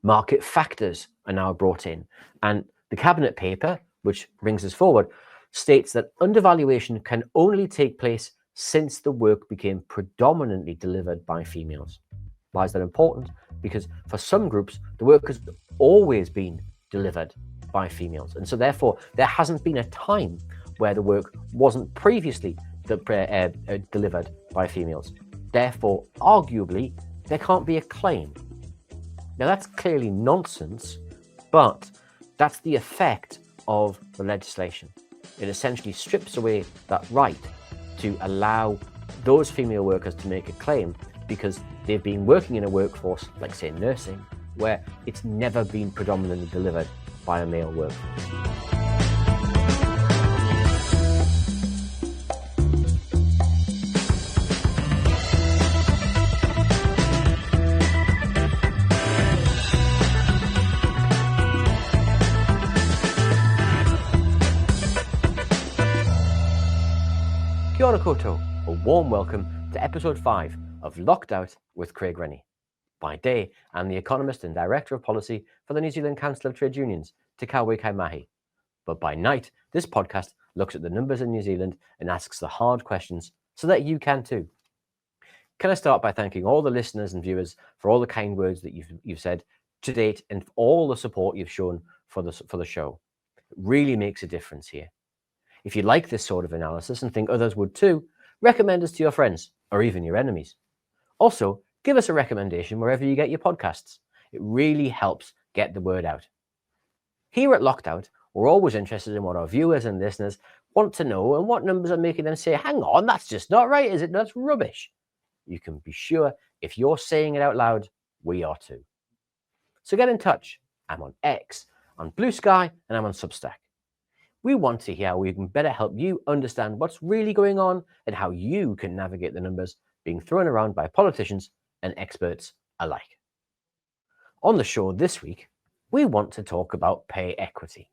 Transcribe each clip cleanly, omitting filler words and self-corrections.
Market factors are now brought in, and the cabinet paper, which brings us forward, states that undervaluation can only take place since the work became predominantly delivered by females. Why is that important? Because for some groups, the work has always been delivered by females. And so therefore, there hasn't been a time where the work wasn't previously delivered by females. Therefore, arguably, there can't be a claim. Now, that's clearly nonsense, but that's the effect of the legislation. It essentially strips away that right to allow those female workers to make a claim because they've been working in a workforce, like say nursing, where it's never been predominantly delivered by a male workforce. Kia ora koutou, a warm welcome to episode 5 of Locked Out with Craig Rennie. By day, I'm the economist and director of policy for the New Zealand Council of Trade Unions, Te Kawe Kai Mahi. But by night, this podcast looks at the numbers in New Zealand and asks the hard questions so that you can too. Can I start by thanking all the listeners and viewers for all the kind words that you've said to date and for all the support you've shown for the show. It really makes a difference here. If you like this sort of analysis and think others would too, recommend us to your friends or even your enemies. Also, give us a recommendation wherever you get your podcasts. It really helps get the word out. Here at Locked Out, we're always interested in what our viewers and listeners want to know and what numbers are making them say, hang on, that's just not right, is it? That's rubbish. You can be sure if you're saying it out loud, we are too. So get in touch. I'm on X, on Blue Sky, and I'm on Substack. We want to hear how we can better help you understand what's really going on and how you can navigate the numbers being thrown around by politicians and experts alike. On the show this week, we want to talk about pay equity.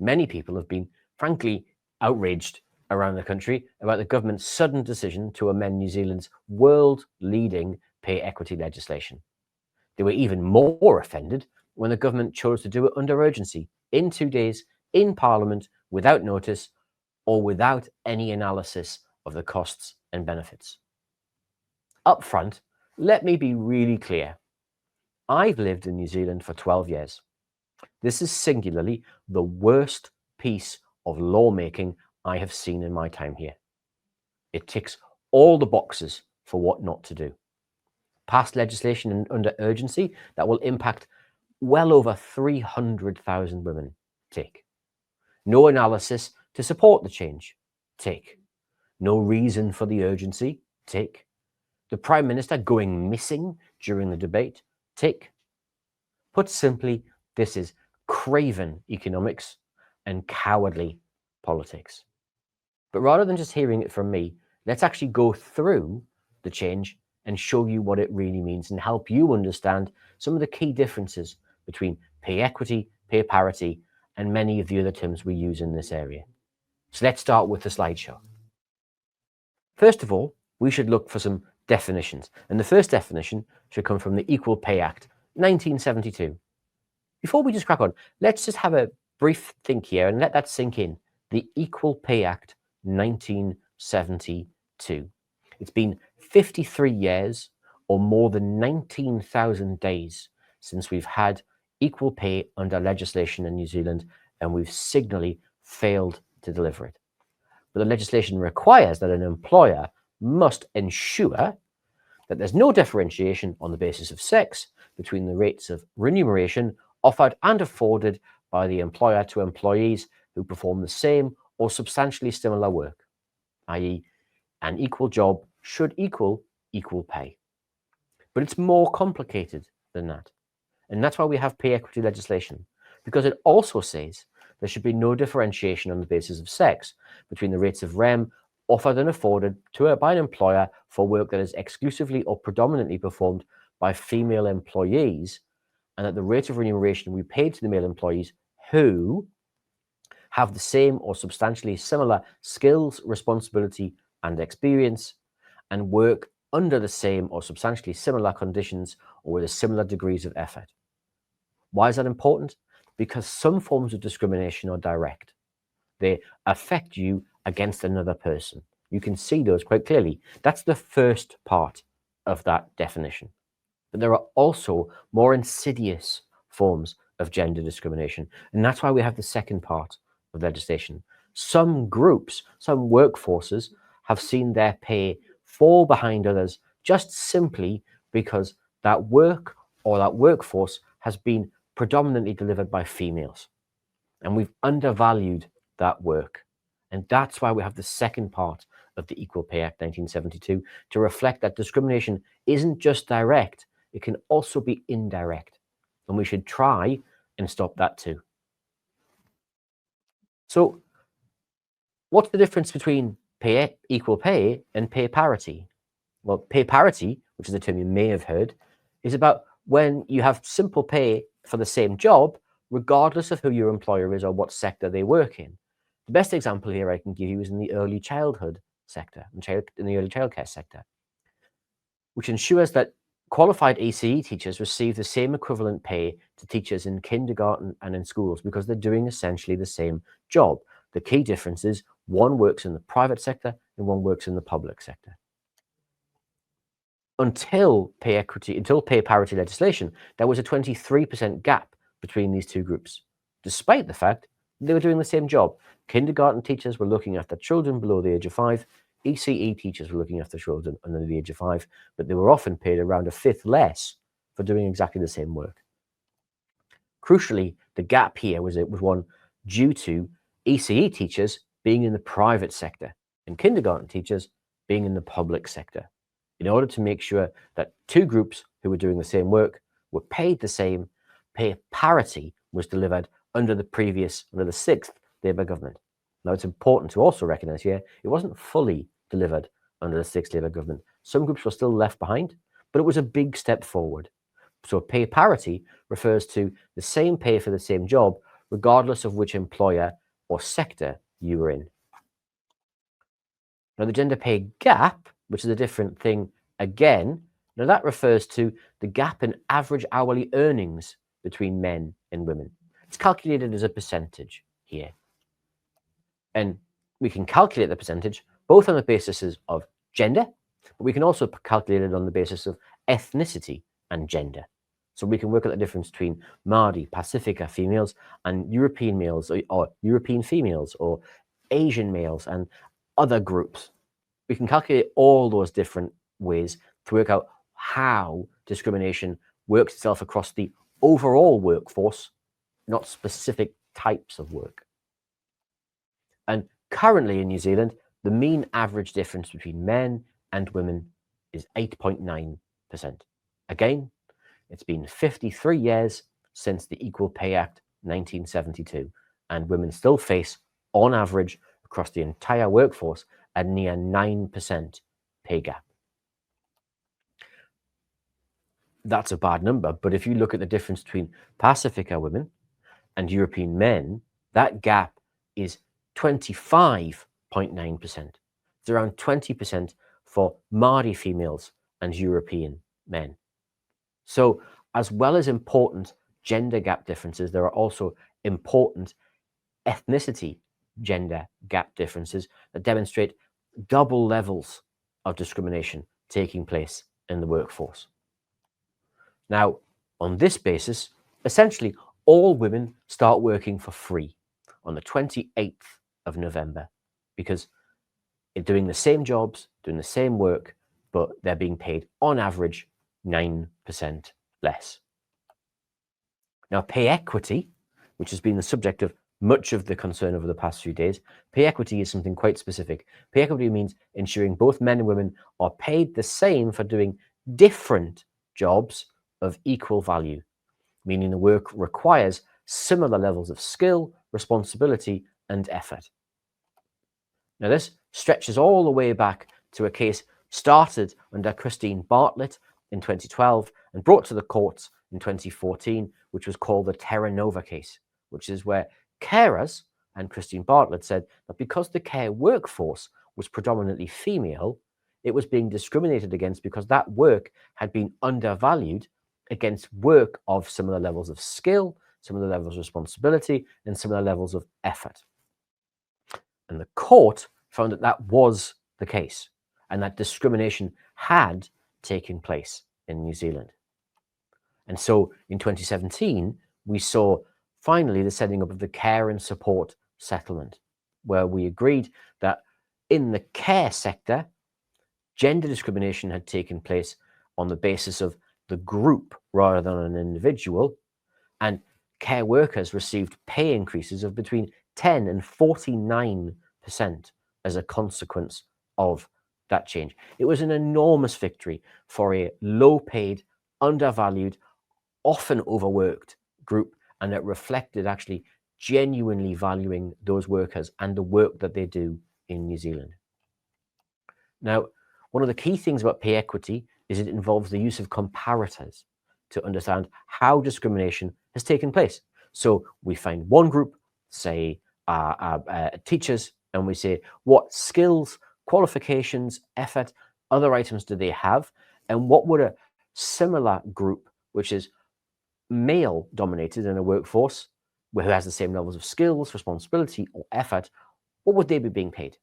Many people have been, frankly, outraged around the country about the government's sudden decision to amend New Zealand's world-leading pay equity legislation. They were even more offended when the government chose to do it under urgency, in 2 days, in Parliament, without notice, or without any analysis of the costs and benefits. Up front, let me be really clear. I've lived in New Zealand for 12 years. This is singularly the worst piece of lawmaking I have seen in my time here. It ticks all the boxes for what not to do. Passed legislation under urgency that will impact well over 300,000 women. Tick. No analysis to support the change. Tick. No reason for the urgency. Tick. The Prime Minister going missing during the debate. Tick. Put simply, this is craven economics and cowardly politics. But rather than just hearing it from me, let's actually go through the change and show you what it really means and help you understand some of the key differences between pay equity, pay parity, and many of the other terms we use in this area. So let's start with the slideshow. First of all, we should look for some definitions. And the first definition should come from the Equal Pay Act, 1972. Before we just crack on, let's just have a brief think here and let that sink in. The Equal Pay Act, 1972. It's been 53 years or more than 19,000 days since we've had equal pay under legislation in New Zealand, and we've signally failed to deliver it. But the legislation requires that an employer must ensure that there's no differentiation on the basis of sex between the rates of remuneration offered and afforded by the employer to employees who perform the same or substantially similar work, i.e., an equal job should equal equal pay. But it's more complicated than that. And that's why we have pay equity legislation, because it also says there should be no differentiation on the basis of sex between the rates of rem offered and afforded by an employer for work that is exclusively or predominantly performed by female employees, and that the rate of remuneration we paid to the male employees who have the same or substantially similar skills, responsibility, and experience, and work under the same or substantially similar conditions or with similar degrees of effort. Why is that important? Because some forms of discrimination are direct. They affect you against another person. You can see those quite clearly. That's the first part of that definition. But there are also more insidious forms of gender discrimination. And that's why we have the second part of legislation. Some groups, some workforces have seen their pay fall behind others just simply because that work or that workforce has been predominantly delivered by females. And we've undervalued that work. And that's why we have the second part of the Equal Pay Act 1972 to reflect that discrimination isn't just direct, it can also be indirect. And we should try and stop that too. So, what's the difference between equal pay and pay parity? Well, pay parity, which is a term you may have heard, is about when you have simple pay for the same job, regardless of who your employer is or what sector they work in. The best example here I can give you is in the early childhood sector, in the early childcare sector, which ensures that qualified ECE teachers receive the same equivalent pay to teachers in kindergarten and in schools because they're doing essentially the same job. The key difference is one works in the private sector and one works in the public sector. Until pay parity legislation, there was a 23% gap between these two groups, despite the fact they were doing the same job. Kindergarten teachers were looking after children below the age of 5. ECE teachers were looking after children under the age of 5, but they were often paid around a fifth less for doing exactly the same work. Crucially, the gap here was one due to ECE teachers being in the private sector and kindergarten teachers being in the public sector, in order to make sure that two groups who were doing the same work were paid the same. Pay parity was delivered under the sixth Labour government. Now, it's important to also recognise here, it wasn't fully delivered under the sixth Labour government. Some groups were still left behind, but it was a big step forward. So pay parity refers to the same pay for the same job, regardless of which employer or sector you were in. Now, the gender pay gap, which is a different thing again, now that refers to the gap in average hourly earnings between men and women. It's calculated as a percentage here. And we can calculate the percentage both on the basis of gender, but we can also calculate it on the basis of ethnicity and gender. So we can work out the difference between Māori, Pacifica females and European males, or European females, or Asian males and other groups. We can calculate all those different ways to work out how discrimination works itself across the overall workforce, not specific types of work. And currently in New Zealand, the mean average difference between men and women is 8.9%. Again, it's been 53 years since the Equal Pay Act 1972, and women still face, on average, across the entire workforce, a near 9% pay gap. That's a bad number, but if you look at the difference between Pacifica women and European men, that gap is 25.9%. It's around 20% for Māori females and European men. So, as well as important gender gap differences, there are also important ethnicity gender gap differences that demonstrate double levels of discrimination taking place in the workforce. Now, on this basis, essentially all women start working for free on the 28th of November because they're doing the same jobs, doing the same work, but they're being paid on average 9% less. Now, pay equity, which has been the subject of much of the concern over the past few days, pay equity is something quite specific. Pay equity means ensuring both men and women are paid the same for doing different jobs of equal value, meaning the work requires similar levels of skill, responsibility, and effort. Now, this stretches all the way back to a case started under Christine Bartlett in 2012 and brought to the courts in 2014, which was called the Terra Nova case, which is where carers, and Christine Bartlett said that because the care workforce was predominantly female, it was being discriminated against because that work had been undervalued against work of similar levels of skill, similar levels of responsibility, and similar levels of effort. And the court found that that was the case and that discrimination had taken place in New Zealand. And so in 2017, we saw finally the setting up of the Care and Support Settlement, where we agreed that in the care sector, gender discrimination had taken place on the basis of the group rather than an individual, and care workers received pay increases of between 10 and 49% as a consequence of that change. It was an enormous victory for a low-paid, undervalued, often overworked group, and it reflected actually genuinely valuing those workers and the work that they do in New Zealand. Now, one of the key things about pay equity is it involves the use of comparators to understand how discrimination has taken place. So we find one group, say teachers, and we say what skills, qualifications, effort, other items do they have, and what would a similar group, which is male dominated in a workforce, who has the same levels of skills, responsibility, or effort, what would they be being paid?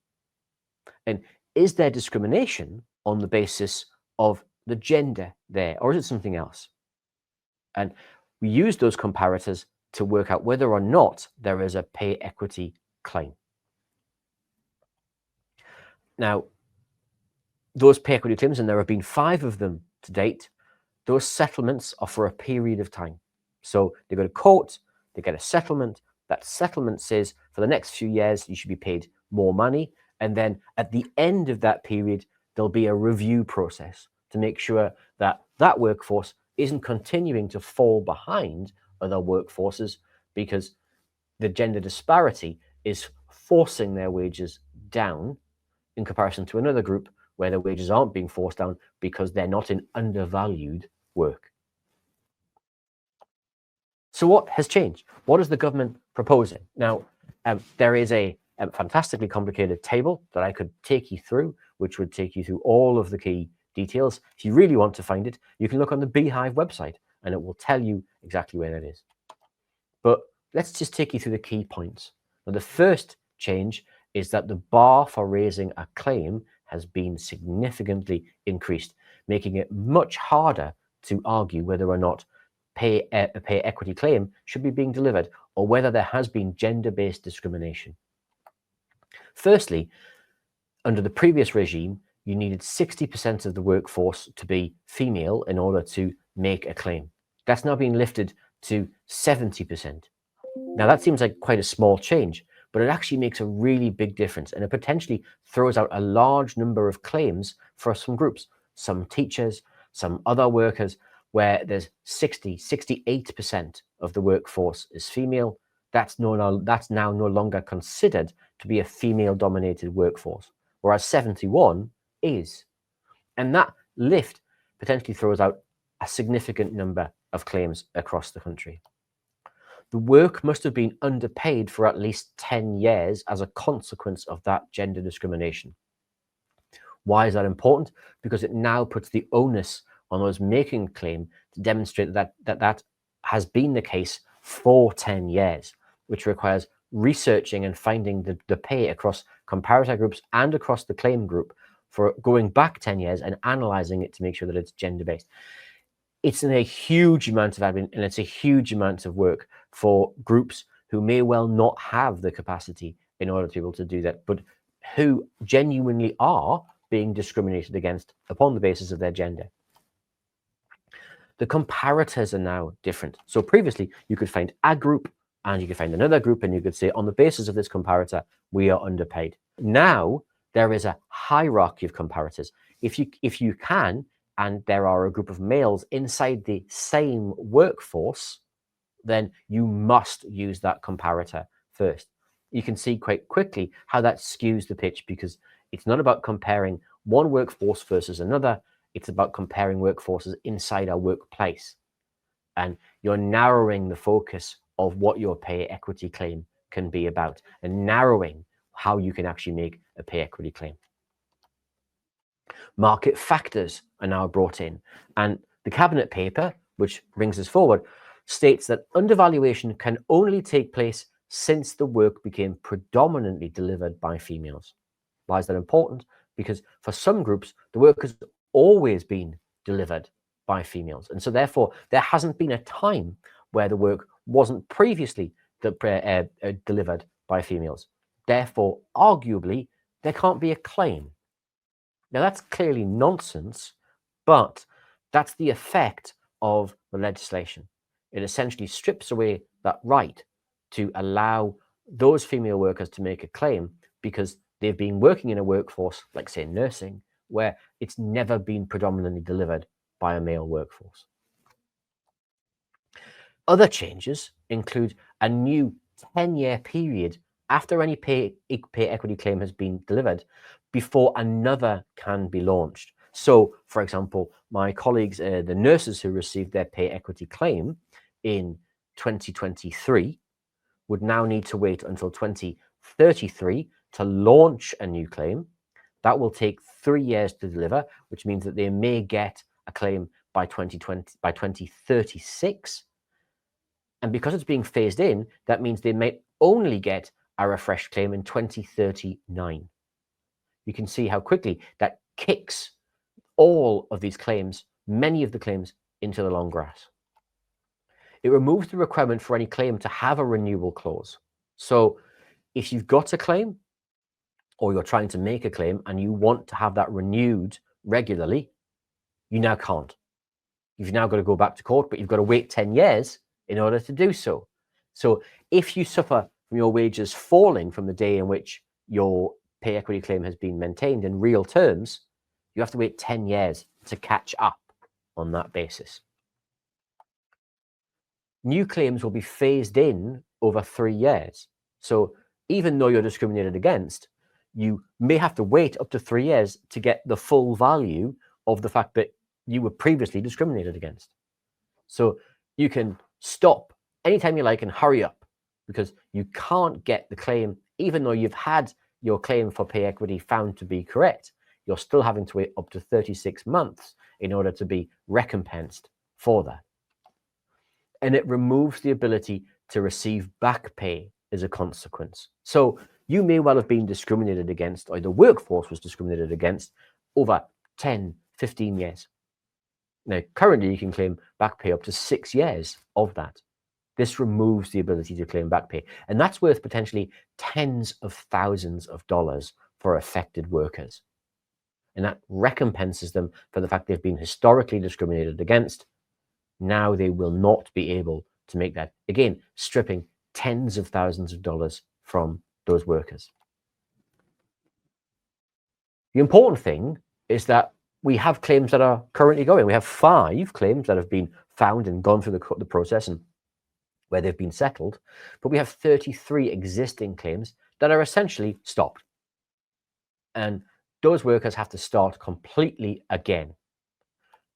And is there discrimination on the basis of the gender there, or is it something else? And we use those comparators to work out whether or not there is a pay equity claim. Now, those pay equity claims, and there have been 5 of them to date, those settlements are for a period of time. So they go to court, they get a settlement. That settlement says for the next few years, you should be paid more money. And then at the end of that period, there'll be a review process to make sure that that workforce isn't continuing to fall behind other workforces because the gender disparity is forcing their wages down in comparison to another group where their wages aren't being forced down because they're not in undervalued work. So what has changed? What is the government proposing? Now, there is a fantastically complicated table that I could take you through, which would take you through all of the key details. If you really want to find it, you can look on the Beehive website and it will tell you exactly where that is. But let's just take you through the key points. Now, the first change is that the bar for raising a claim has been significantly increased, making it much harder to argue whether or not a pay equity claim should be being delivered or whether there has been gender-based discrimination. Firstly, under the previous regime, you needed 60% of the workforce to be female in order to make a claim. That's now been lifted to 70%. Now, that seems like quite a small change, but it actually makes a really big difference, and it potentially throws out a large number of claims for some groups, some teachers, some other workers, where there's 68% of the workforce is female. That's now no longer considered to be a female-dominated workforce, whereas 71 is. And that lift potentially throws out a significant number of claims across the country. The work must have been underpaid for at least 10 years as a consequence of that gender discrimination. Why is that important? Because it now puts the onus on those making a claim to demonstrate that has been the case for 10 years, which requires researching and finding the pay across comparator groups and across the claim group for going back 10 years and analyzing it to make sure that it's gender-based. It's a huge amount of admin and it's a huge amount of work for groups who may well not have the capacity in order to be able to do that, but who genuinely are being discriminated against upon the basis of their gender. The comparators are now different. So previously, you could find a group and you could find another group and you could say, on the basis of this comparator, we are underpaid. Now, there is a hierarchy of comparators. If you can, and there are a group of males inside the same workforce, then you must use that comparator first. You can see quite quickly how that skews the pitch because it's not about comparing one workforce versus another. It's about comparing workforces inside our workplace. And you're narrowing the focus of what your pay equity claim can be about and narrowing how you can actually make a pay equity claim. Market factors are now brought in. And the cabinet paper, which brings us forward, states that undervaluation can only take place since the work became predominantly delivered by females. Why is that important? Because for some groups, the work has always been delivered by females. And so therefore, there hasn't been a time where the work wasn't previously delivered by females. Therefore, arguably, there can't be a claim. Now, that's clearly nonsense, but that's the effect of the legislation. It essentially strips away that right to allow those female workers to make a claim because they've been working in a workforce, like say nursing, where it's never been predominantly delivered by a male workforce. Other changes include a new 10-year period after any pay equity claim has been delivered before another can be launched. So, for example, my colleagues, the nurses who received their pay equity claim in 2023 would now need to wait until 2033 to launch a new claim. That will take 3 years to deliver, which means that they may get a claim by 2036. And because it's being phased in, that means they may only get a refreshed claim in 2039. You can see how quickly that kicks all of these claims, many of the claims, into the long grass. It removes the requirement for any claim to have a renewal clause. So if you've got a claim or you're trying to make a claim and you want to have that renewed regularly, you now can't. You've now got to go back to court, but you've got to wait 10 years in order to do so. So if you suffer from your wages falling from the day in which your pay equity claim has been maintained in real terms, you have to wait 10 years to catch up on that basis. New claims will be phased in over 3 years. So even though you're discriminated against, you may have to wait up to 3 years to get the full value of the fact that you were previously discriminated against. So you can stop anytime you like and hurry up because you can't get the claim, even though you've had your claim for pay equity found to be correct. You're still having to wait up to 36 months in order to be recompensed for that. And it removes the ability to receive back pay as a consequence. So you may well have been discriminated against, or the workforce was discriminated against over 10, 15 years. Now, currently you can claim back pay up to 6 years of that. This removes the ability to claim back pay. And that's worth potentially tens of thousands of dollars for affected workers. And that recompenses them for the fact they've been historically discriminated against. Now they will not be able to make that. Again, stripping tens of thousands of dollars from those workers. The important thing is that we have claims that are currently going. We have 5 claims that have been found and gone through the process and where they've been settled, but we have 33 existing claims that are essentially stopped. And those workers have to start completely again.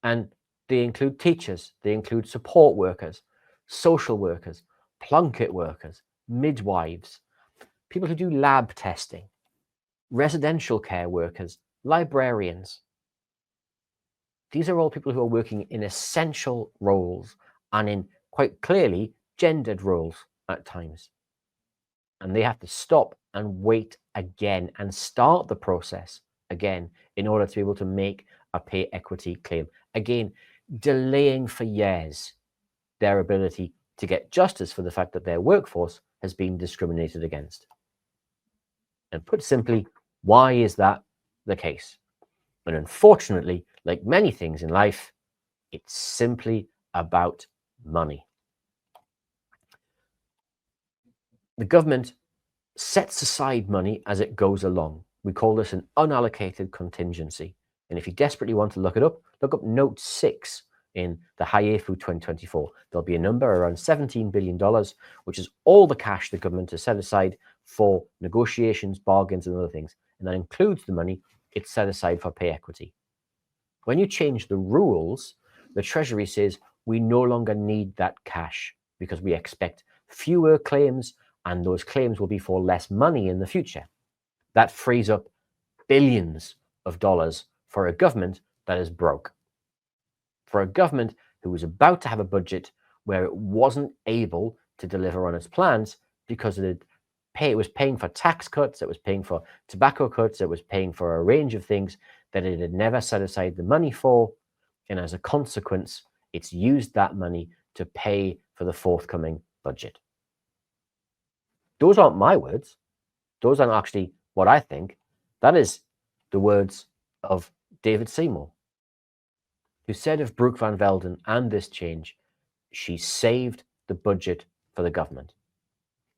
And they include teachers, they include support workers, social workers, plunket workers, midwives, people who do lab testing, residential care workers, librarians. These are all people who are working in essential roles and in quite clearly gendered roles at times. And they have to stop and wait again and start the process again in order to be able to make a pay equity claim. Again, delaying for years their ability to get justice for the fact that their workforce has been discriminated against. And put simply, why is that the case? And unfortunately, like many things in life, it's simply about money. The government sets aside money as it goes along. We call this an unallocated contingency. And if you desperately want to look it up, look up note 6 in the HIAFU 2024. There'll be a number around $17 billion, which is all the cash the government has set aside for negotiations, bargains, and other things. And that includes the money it's set aside for pay equity. When you change the rules, the Treasury says we no longer need that cash because we expect fewer claims and those claims will be for less money in the future. That frees up billions of dollars for a government that is broke. For a government who was about to have a budget where it wasn't able to deliver on its plans because it was paying for tax cuts, it was paying for tobacco cuts, it was paying for a range of things that it had never set aside the money for. And as a consequence, it's used that money to pay for the forthcoming budget. Those aren't my words. Those aren't actually what I think. That is the words of David Seymour, who said of Brooke Van Velden and this change, she saved the budget for the government.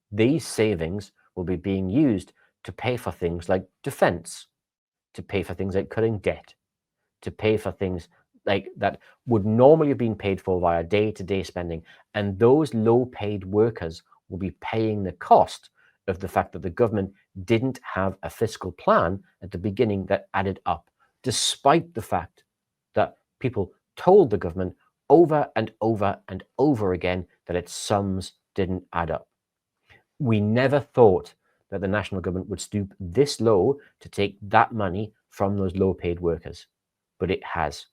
These savings will be being used to pay for things like defense, to pay for things like cutting debt, to pay for things like that would normally have been paid for via day-to-day spending. And those low-paid workers will be paying the cost of the fact that the government didn't have a fiscal plan at the beginning that added up, despite the fact that people told the government over and over and over again that its sums didn't add up. We never thought that the national government would stoop this low to take that money from those low-paid workers, but it has.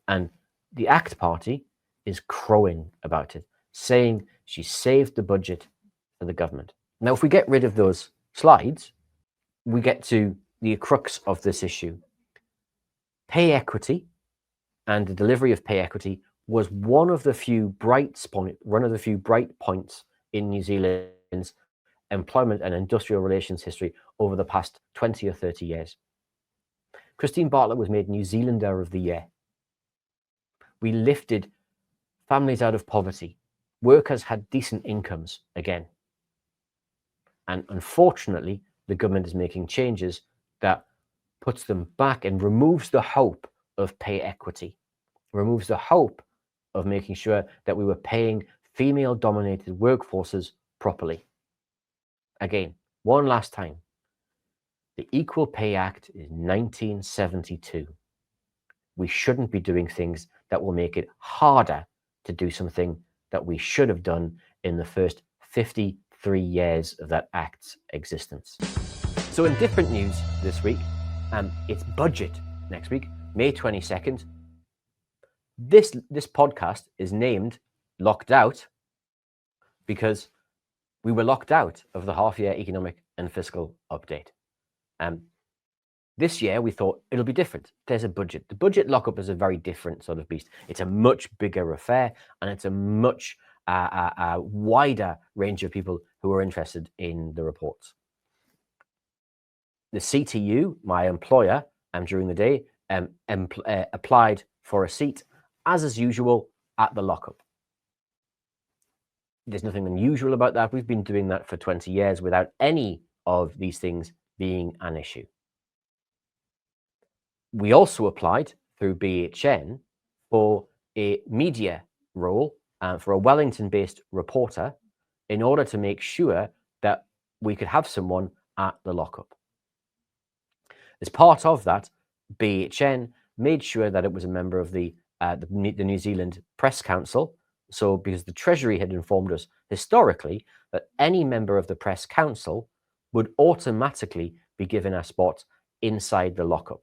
And the ACT Party is crowing about it, saying she saved the budget for the government. Now, if we get rid of those slides, we get to the crux of this issue. Pay equity and the delivery of pay equity was one of the few bright points in New Zealand's employment and industrial relations history over the past 20 or 30 years. Christine Bartlett was made New Zealander of the Year. We lifted families out of poverty. Workers had decent incomes again. And unfortunately, the government is making changes that puts them back and removes the hope of pay equity, removes the hope of making sure that we were paying female-dominated workforces properly. Again, one last time, the Equal Pay Act is 1972. We shouldn't be doing things that will make it harder to do something that we should have done in the first 53 years of that Act's existence. So in different news this week, it's budget next week, May 22nd. This podcast is named Locked Out because we were locked out of the half-year economic and fiscal update. This year, we thought it'll be different. There's a budget. The budget lockup is a very different sort of beast. It's a much bigger affair, and it's a much wider range of people who are interested in the reports. The CTU, my employer, during the day, applied for a seat, as usual, at the lockup. There's nothing unusual about that. We've been doing that for 20 years without any of these things being an issue. We also applied through BHN for a media role, for a Wellington-based reporter, in order to make sure that we could have someone at the lockup. As part of that, BHN made sure that it was a member of the New Zealand Press Council. So, because the Treasury had informed us historically that any member of the Press Council would automatically be given a spot inside the lockup.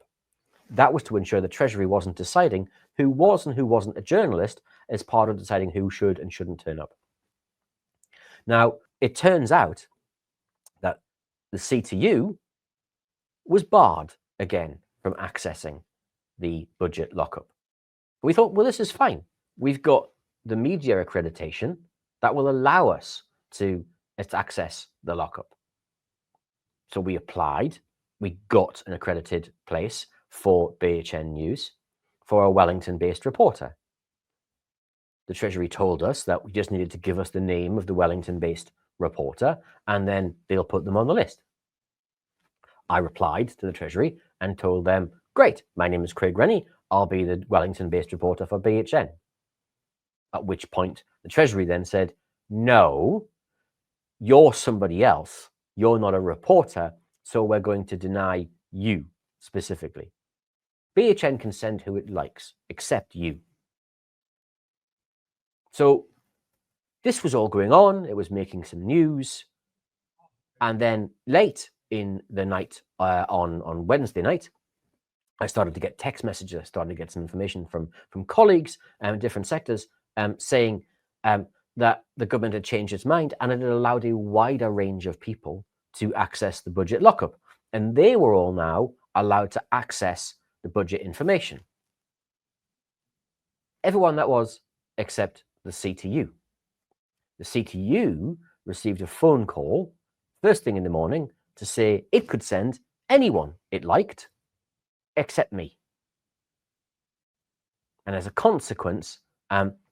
That was to ensure the Treasury wasn't deciding who was and who wasn't a journalist as part of deciding who should and shouldn't turn up. Now, it turns out that the CTU was barred again from accessing the budget lockup. We thought, well, this is fine. We've got the media accreditation that will allow us to access the lockup. So we applied, we got an accredited place for BHN News for a Wellington-based reporter. The Treasury told us that we just needed to give us the name of the Wellington-based reporter, and then they'll put them on the list. I replied to the Treasury and told them, great, my name is Craig Rennie, I'll be the Wellington-based reporter for BHN. At which point the Treasury then said, no, you're somebody else, you're not a reporter, so we're going to deny you specifically. BHN can send who it likes, except you. So this was all going on. It was making some news. And then late in the night, on Wednesday night, I started to get text messages. I started to get some information from colleagues in different sectors saying that the government had changed its mind and it had allowed a wider range of people to access the budget lockup. And they were all now allowed to access the budget information. Everyone that was, except the CTU. The CTU received a phone call first thing in the morning to say it could send anyone it liked except me. And as a consequence,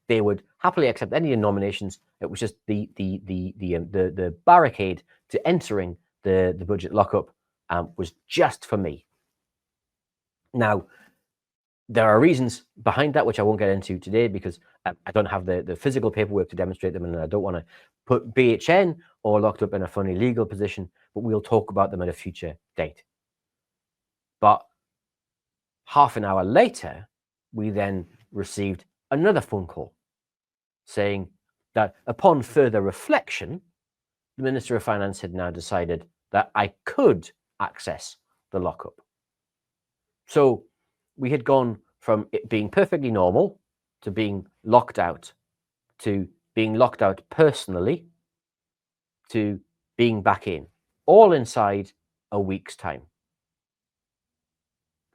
they would happily accept any nominations. It was just the barricade to entering the budget lockup was just for me. Now, there are reasons behind that, which I won't get into today because I don't have the physical paperwork to demonstrate them, and I don't want to put BHN or Locked Up in a funny legal position, but we'll talk about them at a future date. But half an hour later, we then received another phone call saying that upon further reflection, the Minister of Finance had now decided that I could access the lockup. So we had gone from it being perfectly normal to being locked out, to being locked out personally, to being back in, all inside a week's time.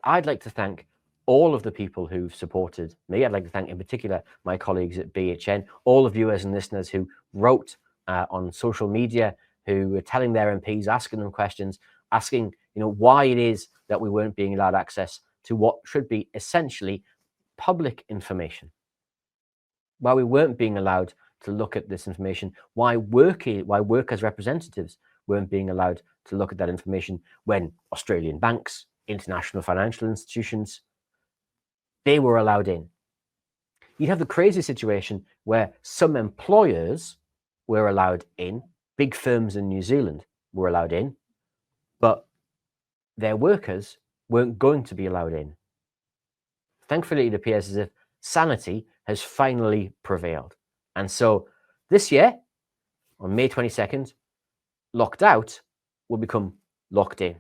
I'd like to thank all of the people who've supported me. I'd like to thank in particular my colleagues at BHN, all the viewers and listeners who wrote on social media, who were telling their MPs, asking them questions, asking why it is that we weren't being allowed access to what should be essentially public information, why we weren't being allowed to look at this information, why workers' representatives weren't being allowed to look at that information when Australian banks, international financial institutions, they were allowed in. You'd have the crazy situation where some employers were allowed in, big firms in New Zealand were allowed in, but their workers weren't going to be allowed in. Thankfully, it appears as if sanity has finally prevailed. And so this year, on May 22nd, locked out will become locked in.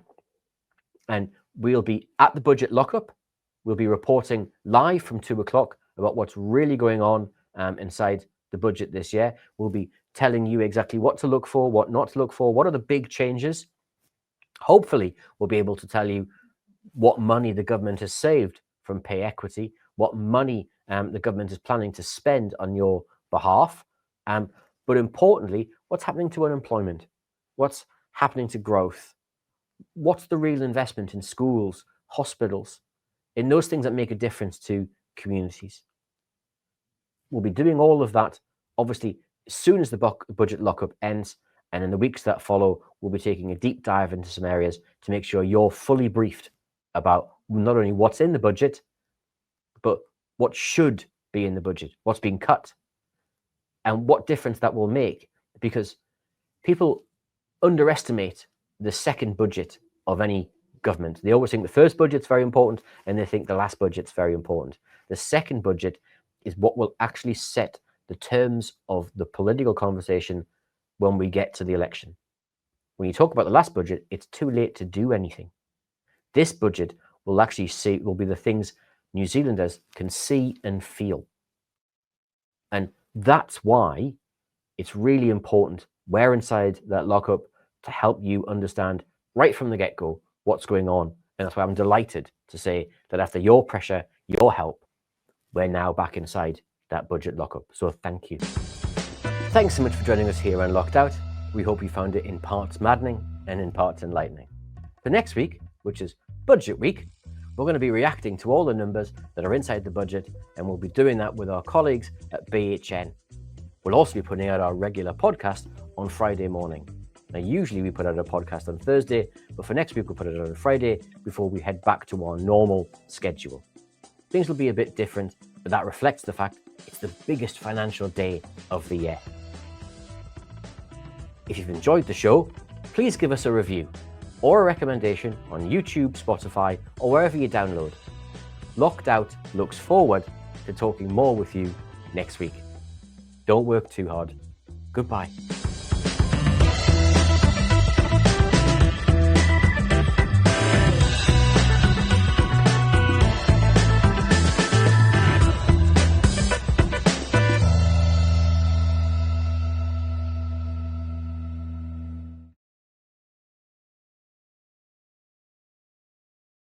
And we'll be at the budget lockup. We'll be reporting live from 2 o'clock about what's really going on inside the budget this year. We'll be telling you exactly what to look for, what not to look for, what are the big changes. Hopefully, we'll be able to tell you what money the government has saved from pay equity, what money the government is planning to spend on your behalf, but importantly, what's happening to unemployment, what's happening to growth, what's the real investment in schools, hospitals, in those things that make a difference to communities. We'll be doing all of that, obviously, as soon as the budget lockup ends, and in the weeks that follow, we'll be taking a deep dive into some areas to make sure you're fully briefed about not only what's in the budget, but what should be in the budget, what's being cut, and what difference that will make. Because people underestimate the second budget of any government. They always think the first budget's very important, and they think the last budget's very important. The second budget is what will actually set the terms of the political conversation when we get to the election. When you talk about the last budget, it's too late to do anything. This budget will actually will be the things New Zealanders can see and feel. And that's why it's really important we're inside that lockup to help you understand right from the get-go what's going on. And that's why I'm delighted to say that after your pressure, your help, we're now back inside that budget lockup. So thank you. Thanks so much for joining us here on Locked Out. We hope you found it in parts maddening and in parts enlightening. For next week, which is Budget Week, we're going to be reacting to all the numbers that are inside the budget, and we'll be doing that with our colleagues at BHN. We'll also be putting out our regular podcast on Friday morning. Now, usually we put out a podcast on Thursday, but for next week we'll put it out on Friday before we head back to our normal schedule. Things will be a bit different, but that reflects the fact it's the biggest financial day of the year. If you've enjoyed the show, please give us a review or a recommendation on YouTube, Spotify, or wherever you download. Locked Out looks forward to talking more with you next week. Don't work too hard. Goodbye.